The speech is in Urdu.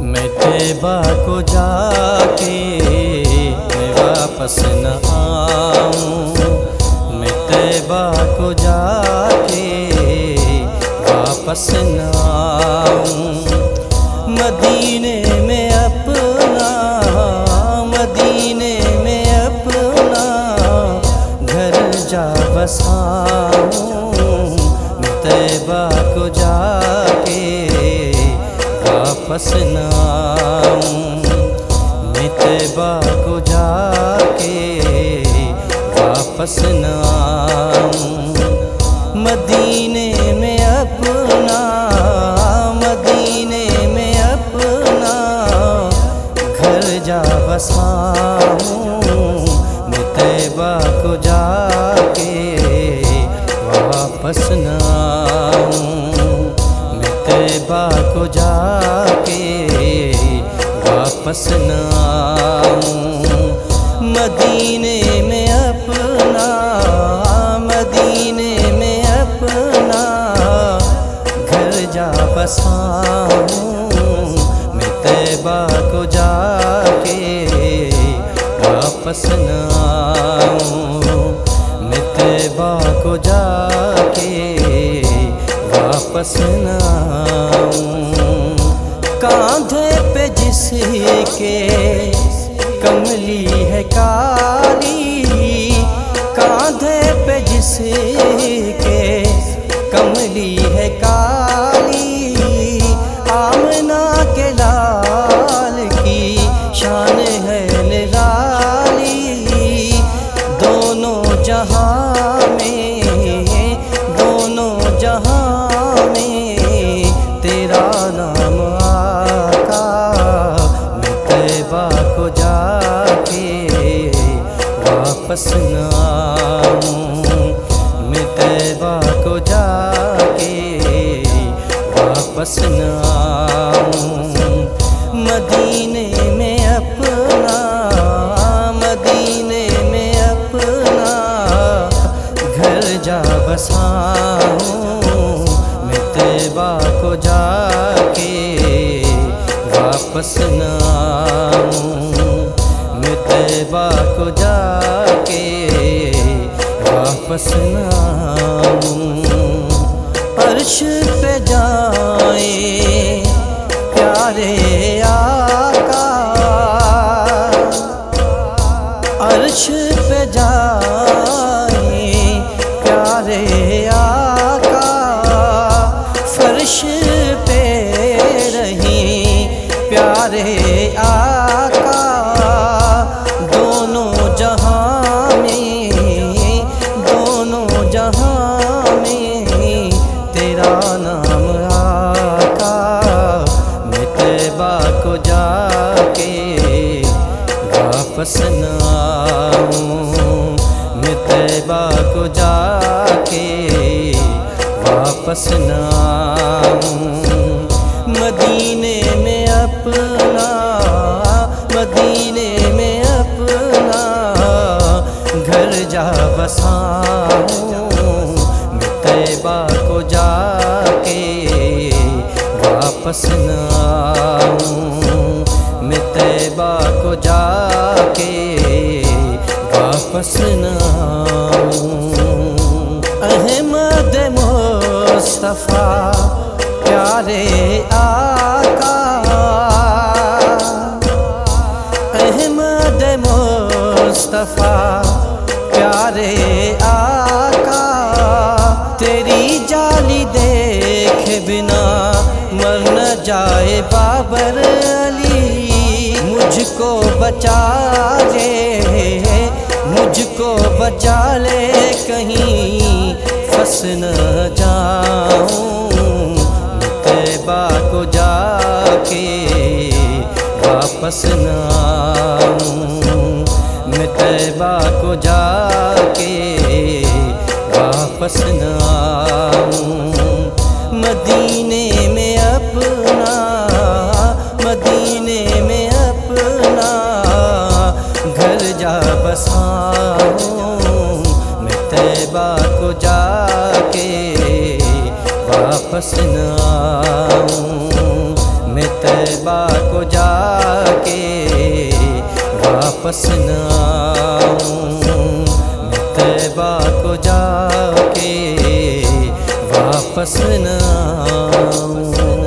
میں طیبہ کو جا کے میں واپس نہ آؤں، میں طیبہ کو جا کے واپس نہ آؤں، مدینے میں اپنا مدینے میں اپنا گھر جا بساؤں، میں طیبہ کو جا کے واپس نہ آؤں، میں طیبہ کو جا کے واپس نہ آؤں، مدینے میں اپنا مدینے میں اپنا گھر جا بساؤں، میں طیبہ کو جا کے واپس نہ آؤں، میں طیبہ کو جا کے واپس نہ آؤں، مدینے میں اپنا مدینے میں اپنا گھر جا بساؤں، میں طیبہ کو جا کے واپس نہ آؤں، میں طیبہ کو جا کے واپس نہ آؤں، کاندھے پہ جس کے کملی ہے کالی، کاندھے پہ جس کے کملی ہے کالی، آمنہ کے لال کی شان ہے نرالی، دونوں جہاں میں دونوں جہاں میں تیرا نام آقا، میں طیبہ کو جا کے واپس نہ آؤں، میں طیبہ کو جا کے واپس نہ آؤں، مدینے میں اپنا مدینے میں اپنا گھر جا بساؤں، میں طیبہ کو جا کے واپس نہ آؤں، میں طیبہ کو جا کے واپس نہ آؤں، عرش پہ جائیں پیارے آقا، عرش پہ جائیں پیارے آقا، فرش پہ رہیں پیارے آقا، دونوں جہاں میں دونوں جہاں میں تیرا نام آقا، میں طیبہ کو جا کے واپس نہ آؤں، میں طیبہ کو جا کے واپس نہ آؤں، مدینے میں اپنا مدینے میں اپنا گھر جا بساؤں، میں طیبہ کو جا کے واپس نہ آؤں، میں طیبہ کو جا کے واپس نہ آؤں، احمد مصطفیٰ پیارے آقا، احمد مصطفیٰ پیارے آقا، تیری جالی دیکھے بنا مر نہ جائے بابر علی، مجھ کو بچا لے مجھ کو بچا لے کہیں پھنس نہ جاؤں، میں طیبہ کو جا کے واپس نہ آؤں، میں طیبہ کو جا کے واپس نہ آؤں، مدینے میں اپنا مدینے میں اپنا گھر جا بساؤں، میں طیبہ کو جا کے واپس نہ آؤں، میں طیبہ طیبہ کو جا کے واپس نہ آؤں، میں طیبہ کو جا کے واپس نہ آؤں۔